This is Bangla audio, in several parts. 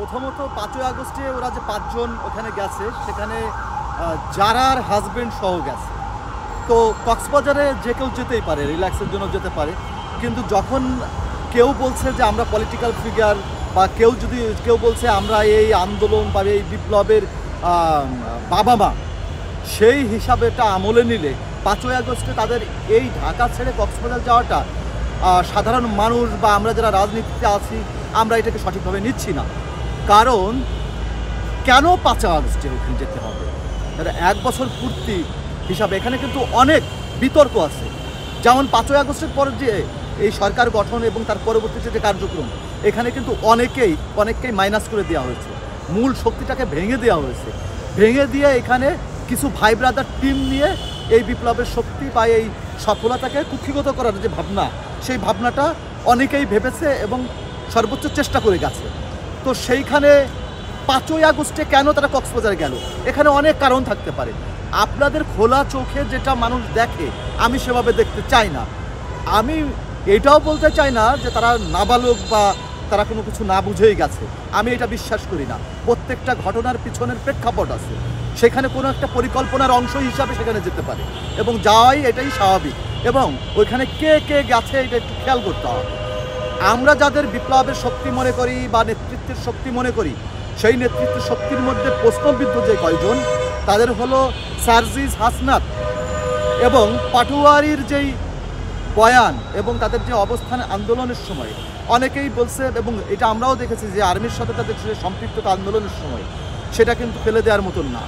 প্রথমত 5ই আগস্টে ওরা যে 5 জন ওখানে গেছে, সেখানে জারার হাজবেন্ড সহ গেছে। তো কক্সবাজারে যে কেউ যেতেই পারে, রিল্যাক্সের জন্য যেতে পারে, কিন্তু যখন কেউ বলছে যে আমরা পলিটিক্যাল ফিগার, বা কেউ বলছে আমরা এই আন্দোলন বা এই বিপ্লবের বাবা মা, সেই হিসাবেটা আমলে নিলে 5ই আগস্টে তাদের এই ঢাকা ছেড়ে কক্সবাজার যাওয়াটা সাধারণ মানুষ বা আমরা যারা রাজনীতিতে আছি আমরা এটাকে সঠিকভাবে নিচ্ছি না। কারণ কেন 5ই আগস্টে ওখানে যেতে হবে? 1 বছর পূর্তি হিসাবে এখানে কিন্তু অনেক বিতর্ক আছে। যেমন 5ই আগস্টের পর যে এই সরকার গঠন এবং তার পরবর্তীতে যে কার্যক্রম, এখানে কিন্তু অনেককেই মাইনাস করে দেওয়া হয়েছে, মূল শক্তিটাকে ভেঙে দেওয়া হয়েছে। ভেঙে দিয়ে এখানে কিছু ভাই ব্রাদার টিম নিয়ে এই বিপ্লবের শক্তি বা এই সফলতাকে কুক্ষিগত করার যে ভাবনা, সেই ভাবনাটা অনেকেই ভেবেছে এবং সর্বোচ্চ চেষ্টা করে গেছে। তো সেইখানে 5ই আগস্টে কেন তারা কক্সবাজারে গেল? এখানে অনেক কারণ থাকতে পারে। আপনাদের খোলা চোখে যেটা মানুষ দেখে আমি সেভাবে দেখতে চাই না। আমি এটাও বলতে চাই না যে তারা নাবালক বা তারা কোনো কিছু না বুঝেই গেছে, আমি এটা বিশ্বাস করি না। প্রত্যেকটা ঘটনার পিছনের প্রেক্ষাপট আছে, সেখানে কোনো একটা পরিকল্পনার অংশ হিসাবে সেখানে যেতে পারে এবং যাওয়াই এটাই স্বাভাবিক। এবং ওইখানে কে কে গেছে এটা একটু খেয়াল করতে হবে। আমরা যাদের বিপ্লবের শক্তি মনে করি বা নেতৃত্বের শক্তি মনে করি, সেই নেতৃত্বের শক্তির মধ্যে প্রশ্নবিদ্ধ যে কয়জন, তাদের হলো সার্জিস, হাসনাত এবং পাটোয়ারির যেই বয়ান এবং তাদের যে অবস্থান আন্দোলনের সময়। অনেকেই বলছে এবং এটা আমরাও দেখেছি যে আর্মির সাথে তাদের যে সম্পৃক্ততা আন্দোলনের সময়, সেটা কিন্তু ফেলে দেওয়ার মতন না।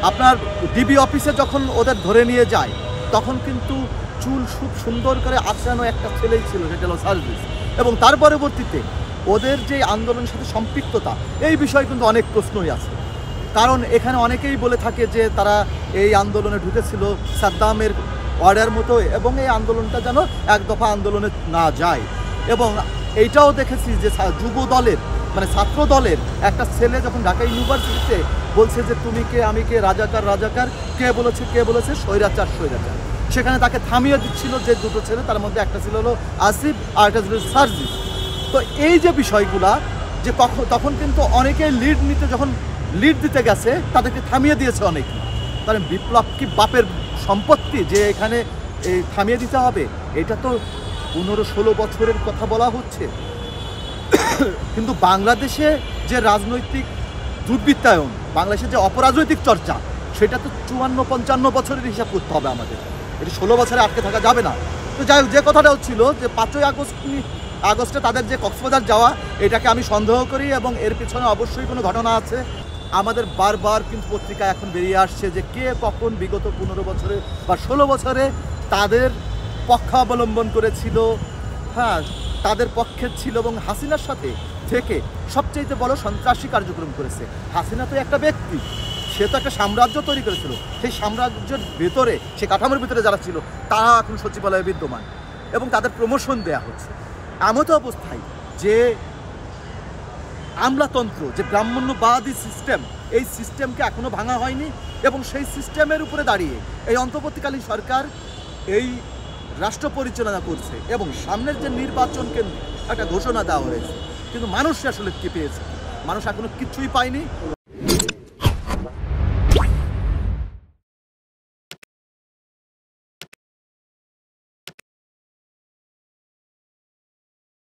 আপনার ডিবি অফিসে যখন ওদের ধরে নিয়ে যায়, তখন কিন্তু চুল খুব সুন্দর করে আঁচড়ানো একটা ছেলেই ছিল, সেটা হলো সার্জিস। এবং তার পরবর্তীতে ওদের যে আন্দোলনের সাথে সম্পৃক্ততা, এই বিষয়ে কিন্তু অনেক প্রশ্নই আছে। কারণ এখানে অনেকেই বলে থাকে যে তারা এই আন্দোলনে ঢুকেছিল সাদ্দামের অর্ডার মতো, এবং এই আন্দোলনটা যেন এক দফা আন্দোলনে না যায়। এবং এইটাও দেখেছি যে যুব দলের মানে ছাত্র দলের একটা ছেলে যখন ঢাকা ইউনিভার্সিটিতে বলছে যে তুমি কে, আমি কে, রাজাকার রাজাকার, কে বলেছে স্বৈরাচার স্বৈরাচার, সেখানে তাকে থামিয়ে দিচ্ছিল যে দুটো ছেলে, তার মধ্যে একটা ছিল হলো আসিফ আর একটা ছিল সার্জিস। তো এই যে বিষয়গুলা, যে তখন কিন্তু অনেকে যখন লিড দিতে গেছে তাদেরকে থামিয়ে দিয়েছে অনেকে। কারণ বিপ্লব কি বাপের সম্পত্তি যে এখানে থামিয়ে দিতে হবে? এটা তো 15-16 বছরের কথা বলা হচ্ছে। কিন্তু বাংলাদেশে যে রাজনৈতিক দুর্বৃত্তায়ন, বাংলাদেশের যে অপরাজনৈতিক চর্চা, সেটা তো 54-55 বছরের হিসাব করতে হবে আমাদের। এটা 16 বছরে আটকে থাকা যাবে না। তো যাই হোক, যে কথাটা হচ্ছিল যে 5ই আগস্টে তাদের যে কক্সবাজার যাওয়া, এটাকে আমি সন্দেহ করি এবং এর পিছনে অবশ্যই কোনো ঘটনা আছে। আমাদের বারবার কিন্তু পত্রিকায় এখন বেরিয়ে আসছে যে কে কখন বিগত 15 বছরে বা 16 বছরে তাদের পক্ষাবলম্বন করেছিল, হ্যাঁ তাদের পক্ষে ছিল এবং হাসিনার সাথে থেকে সবচেয়ে বড় সন্ত্রাসী কার্যক্রম করেছে। হাসিনা তো একটা ব্যক্তি, সে তো একটা সাম্রাজ্য তৈরি করেছিল। সেই সাম্রাজ্যের ভেতরে, সে কাঠামোর ভিতরে যারা ছিল, তারা এখন সচিবালয়ে বিদ্যমান এবং তাদের প্রমোশন দেয়া হচ্ছে। এমতো অবস্থায় যে আমলাতন্ত্র, যে ব্রাহ্মণ্যবাদী সিস্টেম, এই সিস্টেমকে এখনও ভাঙা হয়নি এবং সেই সিস্টেমের উপরে দাঁড়িয়ে এই অন্তর্বর্তীকালীন সরকার এই রাষ্ট্র পরিচালনা করছে এবং সামনের যে নির্বাচন কেন্দ্রে একটা ঘোষণা দেওয়া হয়েছে। কিন্তু মানুষ আসলে কি পেয়েছে? মানুষ এখনো কিছুই পায়নি।